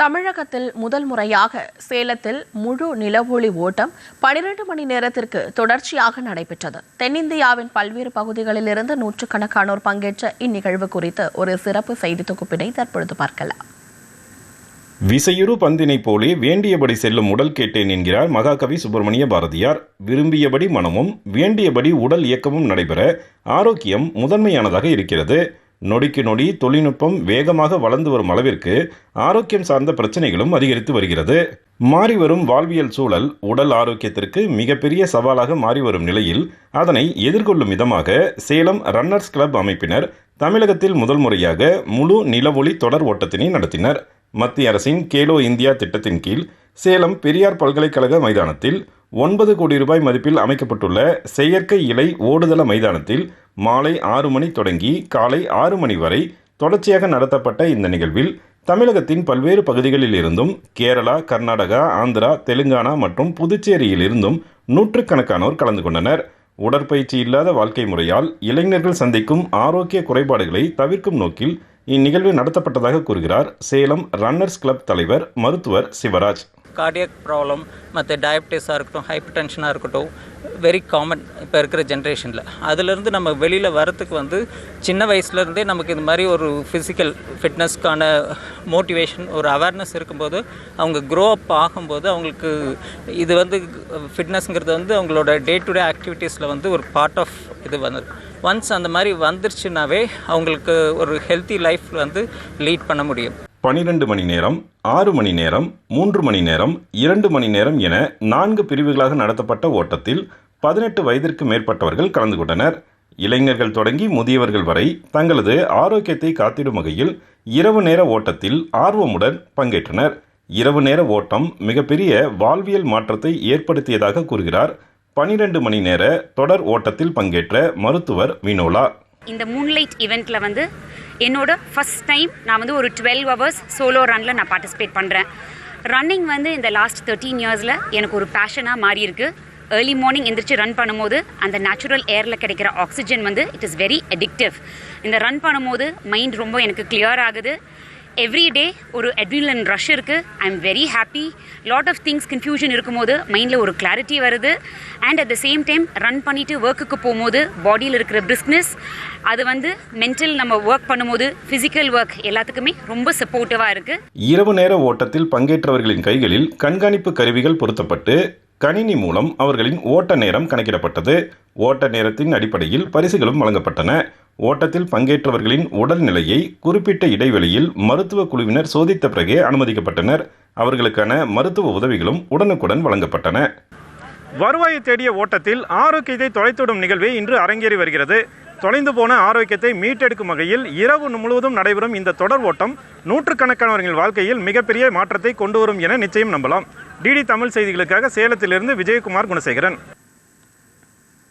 தமிழகத்தில் முதல் முறையாக சேலத்தில் முழு நிலவொளி ஓட்டம் 12 மணி நேரத்திற்கு தொடர்ச்சியாக நடைபெற்றது. தென்னிந்தியாவின் பல்வேறு பகுதிகளில் இருந்து நூற்றுக்கணக்கானோர் பங்கேற்ற இந்நிகழ்வு குறித்து ஒரு சிறப்பு செய்தி தொகுப்பினை தற்பொழுது பார்க்கலாம். விசையுறு பந்தினை போலே வேண்டியபடி செல்லும் உடல் கேட்டேன் என்கிறார் மகாகவி சுப்பிரமணிய பாரதியார். விரும்பியபடி மனமும் வேண்டியபடி உடல் இயக்கமும் நடைபெற ஆரோக்கியம் முதன்மையானதாக இருக்கிறது. நொடிக்கு நொடி தொழில்நுட்பம் வேகமாக வளர்ந்து வரும் அளவிற்கு ஆரோக்கியம் சார்ந்த பிரச்சனைகளும் அதிகரித்து வருகிறது. மாறிவரும் வாழ்வியல் சூழல் உடல் ஆரோக்கியத்திற்கு மிகப்பெரிய சவாலாக மாறி வரும் நிலையில் அதனை எதிர்கொள்ளும் விதமாக சேலம் ரன்னர்ஸ் கிளப் அமைப்பினர் தமிழகத்தில் முதல் முறையாக முழு நிலவொளி தொடர் ஓட்டத்தினை நடத்தினர். மத்திய அரசின் கேலோ இந்தியா திட்டத்தின் கீழ் சேலம் பெரியார் பல்கலைக்கழக மைதானத்தில் 9 கோடி ரூபாய் மதிப்பில் அமைக்கப்பட்டுள்ள செயற்கை இலை ஓடுதள மைதானத்தில் மாலை 6 மணி தொடங்கி காலை 6 மணி வரை தொடர்ச்சியாக நடத்தப்பட்ட இந்த நிகழ்வில் தமிழகத்தின் பல்வேறு பகுதிகளில் இருந்தும் கேரளா, கர்நாடகா, ஆந்திரா, தெலுங்கானா மற்றும் புதுச்சேரியில் இருந்தும் நூற்றுக்கணக்கானோர் கலந்து கொண்டனர். உடற்பயிற்சி இல்லாத வாழ்க்கை முறையால் இளைஞர்கள் சந்திக்கும் ஆரோக்கிய குறைபாடுகளை தவிர்க்கும் நோக்கில் இந்நிகழ்வு நடத்தப்பட்டதாக கூறுகிறார் சேலம் ரன்னர்ஸ் கிளப் தலைவர் மருத்துவர் சிவராஜ். கார்டியக் ப்ராப்ளம் மற்ற டயபிட்டிஸாக இருக்கட்டும், ஹைப்பர் டென்ஷனாக இருக்கட்டும், வெரி காமன் இப்போ இருக்கிற ஜென்ரேஷனில். அதிலிருந்து நம்ம வெளியில் வரத்துக்கு சின்ன வயசுலேருந்தே நமக்கு இது மாதிரி ஒரு ஃபிசிக்கல் ஃபிட்னஸ்க்கான மோட்டிவேஷன், ஒரு அவேர்னஸ் இருக்கும்போது அவங்க க்ரோ அப் ஆகும்போது அவங்களுக்கு இது ஃபிட்னஸ்ங்கிறது அவங்களோட டே டு டே ஆக்டிவிட்டீஸில் ஒரு பார்ட் ஆஃப் இது ஒன்ஸ் அந்த மாதிரி வந்துருச்சுனாவே அவங்களுக்கு ஒரு ஹெல்த்தி லைஃப் லீட் பண்ண முடியும். 12 மணி நேரம், 6 மணி நேரம், 3 மணி நேரம், 2 மணி நேரம் என 4 பிரிவுகளாக நடத்தப்பட்ட ஓட்டத்தில் 18 வயதிற்கு மேற்பட்டவர்கள் கலந்து கொண்டனர். இளைஞர்கள் தொடங்கி முதியவர்கள் வரை தங்களது ஆரோக்கியத்தை காத்திடும் வகையில் இரவு நேர ஓட்டத்தில் ஆர்வமுடன் பங்கேற்றனர். இரவு நேர ஓட்டம் மிகப்பெரிய வாழ்வியல் மாற்றத்தை ஏற்படுத்தியதாக கூறுகிறார் 12 மணி நேர தொடர் ஓட்டத்தில் பங்கேற்ற மருத்துவர் வினோலா. இந்த மூன்லைட் ஈவெண்ட்டில் என்னோட ஃபஸ்ட் டைம் நான் ஒரு 12 hours சோலோ ரனில் நான் பார்ட்டிசிபேட் பண்ணுறேன். ரன்னிங் இந்த லாஸ்ட் 13 yearsல எனக்கு ஒரு பேஷனாக மாறி இருக்கு. ஏர்லி மார்னிங் எந்திரிச்சு ரன் பண்ணும்போது அந்த நேச்சுரல் ஏரில் கிடைக்கிற oxygen it is very addictive. இந்த ரன் பண்ணும்போது மைண்ட் ரொம்ப எனக்கு கிளியர் ஆகுது. எவ்ரி டே ஒரு அட்ரினலின் ரஷ் இருக்குது. I am very happy. Lot of things confusion இருக்கும்போது மைண்டில் ஒரு கிளாரிட்டி வருது. And at the same time run பண்ணிவிட்டு ஒர்க்குக்கு போகும்போது பாடியில் இருக்கிற பிரிஸ்க்னஸ் அது மென்டல் நம்ம ஒர்க் பண்ணும்போது ஃபிசிக்கல் ஒர்க் எல்லாத்துக்குமே ரொம்ப சப்போர்ட்டிவாக இருக்குது. இரவு நேர ஓட்டத்தில் பங்கேற்றவர்களின் கைகளில் கண்காணிப்பு கருவிகள் பொருத்தப்பட்டு கணினி மூலம் அவர்களின் ஓட்ட நேரம் கணக்கிடப்பட்டது. ஓட்ட நேரத்தின் அடிப்படையில் பரிசுகளும் வழங்கப்பட்டன. ஓட்டத்தில் பங்கேற்றவர்களின் உடல்நிலையை குறிப்பிட்ட இடைவெளியில் மருத்துவ குழுவினர் சோதித்த பிறகே அனுமதிக்கப்பட்டனர். அவர்களுக்கான மருத்துவ உதவிகளும் உடனுக்குடன் வழங்கப்பட்டன. வருவாயை தேடிய ஓட்டத்தில் ஆரோக்கியத்தை தொலைத்துவிடும் நிகழ்வே இன்று அரங்கேறி வருகிறது. தொலைந்து போன ஆரோக்கியத்தை மீட்டெடுக்கும் வகையில் இரவு முழுவதும் நடைபெறும் இந்த தொடர் ஓட்டம் நூற்றுக்கணக்கானவர்களின் வாழ்க்கையில் மிகப்பெரிய மாற்றத்தை கொண்டு வரும் என நிச்சயம் நம்பலாம். டிடி தமிழ் செய்திகளுக்காக சேலத்திலிருந்து விஜயகுமார் குணசேகரன்.